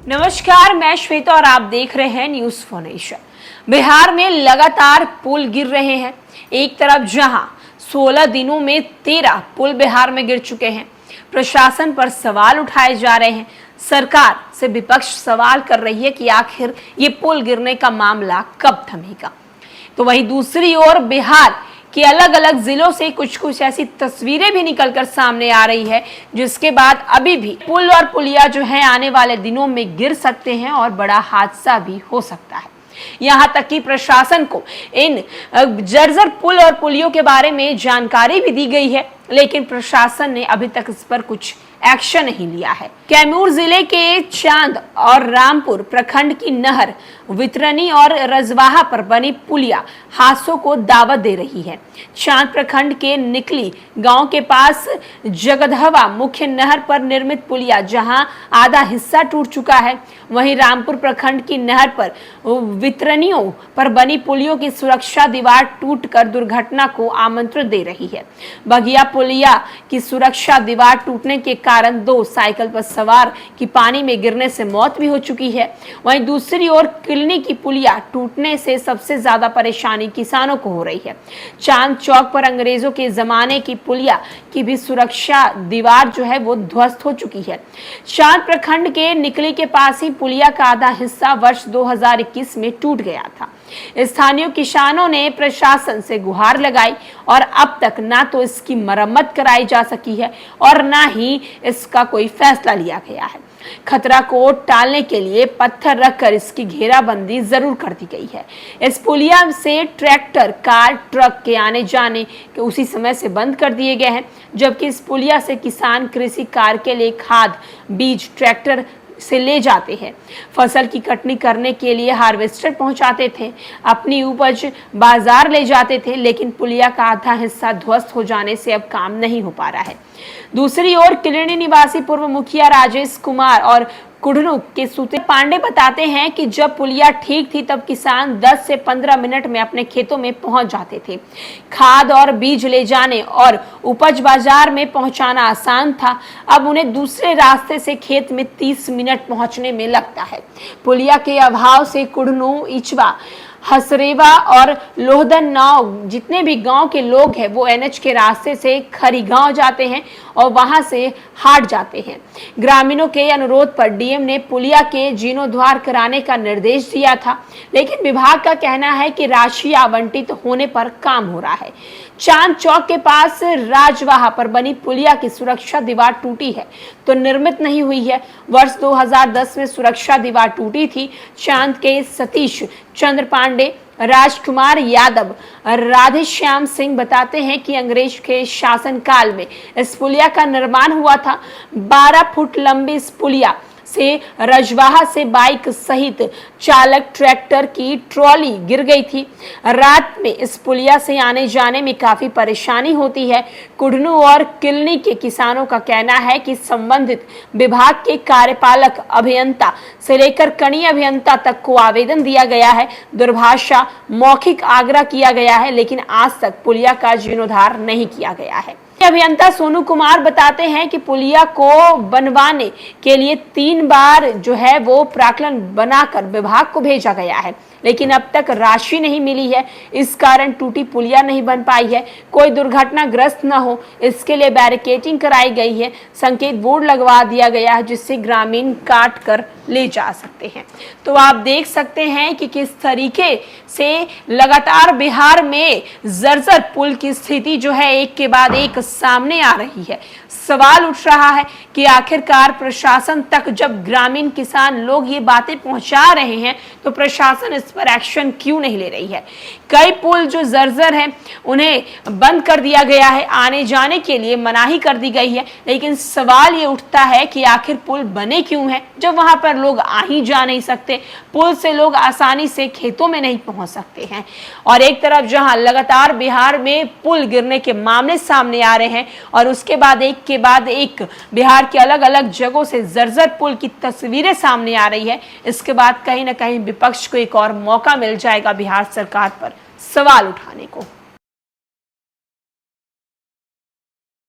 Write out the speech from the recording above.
नमस्कार, मैं श्वेता और आप देख रहे हैं न्यूज फॉर नेशन। बिहार में लगातार पुल गिर रहे हैं। एक तरफ जहां 16 दिनों में 13 पुल बिहार में गिर चुके हैं, प्रशासन पर सवाल उठाए जा रहे हैं। सरकार से विपक्ष सवाल कर रही है कि आखिर ये पुल गिरने का मामला कब थमेगा। तो वहीं दूसरी ओर बिहार कि अलग अलग जिलों से कुछ ऐसी तस्वीरें भी निकलकर सामने आ रही है, जिसके बाद अभी भी पुल और पुलिया जो है आने वाले दिनों में गिर सकते हैं और बड़ा हादसा भी हो सकता है। यहाँ तक कि प्रशासन को इन जर्जर पुल और पुलियों के बारे में जानकारी भी दी गई है, लेकिन प्रशासन ने अभी तक इस पर कुछ एक्शन नहीं लिया है। कैमूर जिले के चांद और रामपुर प्रखंड की नहर वितरणी और रजवाहा पर बनी पुलिया हादसों को दावत दे रही है। चांद प्रखंड के निकली गांव के पास जगधवा मुख्य नहर पर निर्मित पुलिया जहां आधा हिस्सा टूट चुका है, वहीं रामपुर प्रखंड की नहर पर वितरणियों पर बनी पुलियों की सुरक्षा दीवार टूटकर दुर्घटना को आमंत्रण दे रही है। बगिया पुलिया की सुरक्षा दीवार टूटने के कारण 2 साइकिल पर सवार की पानी में गिरने से मौत भी हो चुकी है। वहीं दूसरी ओर किलनी की पुलिया टूटने से सबसे ज्यादा परेशानी किसानों को हो रही है। चांद चौक पर अंग्रेजों के जमाने की पुलिया की भी सुरक्षा दीवार जो है वो ध्वस्त हो चुकी है। चांद प्रखंड के निकली के पास ही पुलिया का आधा हिस्सा वर्ष 2021 में टूट गया था। स्थानीय किसानों ने प्रशासन से गुहार लगाई और अब तक ना तो इसकी मरम्मत कराई जा सकी है और ना ही इसका कोई फैसला लिया गया है। खतरा को टालने के लिए पत्थर रखकर इसकी घेराबंदी जरूर कर दी गई है। इस पुलिया से ट्रैक्टर, कार, ट्रक के आने जाने के उसी समय से बंद कर दिए गए हैं, जबकि इस पुलिया से किसान कृषि कार्य के लिए खाद, बीज ट्रैक्टर से ले जाते हैं। फसल की कटनी करने के लिए हार्वेस्टर पहुंचाते थे, अपनी उपज बाजार ले जाते थे, लेकिन पुलिया का आधा हिस्सा ध्वस्त हो जाने से अब काम नहीं हो पा रहा है। दूसरी ओर किलनी निवासी पूर्व मुखिया राजेश कुमार और कुढ़नू के सूत्र पांडे बताते हैं कि जब पुलिया ठीक थी तब किसान 10 से 15 मिनट में अपने खेतों में पहुंच जाते थे। खाद और बीज ले जाने और उपज बाजार में पहुंचाना आसान था। अब उन्हें दूसरे रास्ते से खेत में 30 मिनट पहुंचने में लगता है। पुलिया के अभाव से कुढ़नू, इचवा, हसरेवा और लोहदन नाव जितने भी गांव के लोग हैं वो एनएच के रास्ते से खरी गांव जाते हैं और वहां से हाट जाते हैं। ग्रामीणों के अनुरोध पर डीएम ने पुलिया के जीर्णोद्धार कराने का निर्देश दिया था, लेकिन विभाग का कहना है कि राशि आवंटित होने पर काम हो रहा है। चांद चौक के पास राजवाहा पर बनी पुलिया की सुरक्षा दीवार टूटी है तो निर्मित नहीं हुई है। वर्ष 2010 में सुरक्षा दीवार टूटी थी। चांद के सतीश चंद्र पांडे, राजकुमार यादव, राधेश्याम सिंह बताते हैं कि अंग्रेज के शासनकाल में इस पुलिया का निर्माण हुआ था। 12 फुट लंबी इस पुलिया से रजवाहा से बाइक सहित चालक ट्रैक्टर की ट्रॉली गिर गई थी। रात में इस पुलिया से आने जाने में काफी परेशानी होती है। कुढ़नू और किलनी के किसानों का कहना है कि संबंधित विभाग के कार्यपालक अभियंता से लेकर कनीय अभियंता तक को आवेदन दिया गया है। दूरभाषा मौखिक आग्रह किया गया है, लेकिन आज तक पुलिया का जीर्णोद्धार नहीं किया गया है। अभियंता सोनू कुमार बताते हैं कि पुलिया को बनवाने के लिए 3 बार जो है वो प्राक्कलन बनाकर विभाग को भेजा गया है, लेकिन अब तक राशि नहीं मिली है। इस कारण टूटी पुलिया नहीं बन पाई है। कोई दुर्घटनाग्रस्त न हो इसके लिए बैरिकेडिंग कराई गई है। संकेत बोर्ड लगवा दिया गया है जिससे ग्रामीण काट कर ले जा सकते हैं। तो आप देख सकते हैं कि किस तरीके से लगातार बिहार में जर्जर पुल की स्थिति जो है एक के बाद एक सामने आ रही है। सवाल उठ रहा है कि आखिरकार प्रशासन तक जब ग्रामीण किसान लोग ये बातें पहुंचा रहे हैं तो प्रशासन इस पर एक्शन क्यों नहीं ले रही है। कई पुल जो जर्जर हैं उन्हें बंद कर दिया गया है, आने जाने के लिए मनाही कर दी गई है, लेकिन सवाल ये उठता है कि आखिर पुल बने क्यों हैं जब वहां पर लोग आ ही जा नहीं सकते। पुल से लोग आसानी से खेतों में नहीं पहुंच सकते हैं। और एक तरफ जहां लगातार बिहार में पुल गिरने के मामले सामने आ रहे हैं और उसके बाद एक के बाद एक बिहार के अलग अलग जगहों से जर्जर पुल की तस्वीरें सामने आ रही है, इसके बाद कहीं ना कहीं विपक्ष को एक और मौका मिल जाएगा बिहार सरकार पर सवाल उठाने को।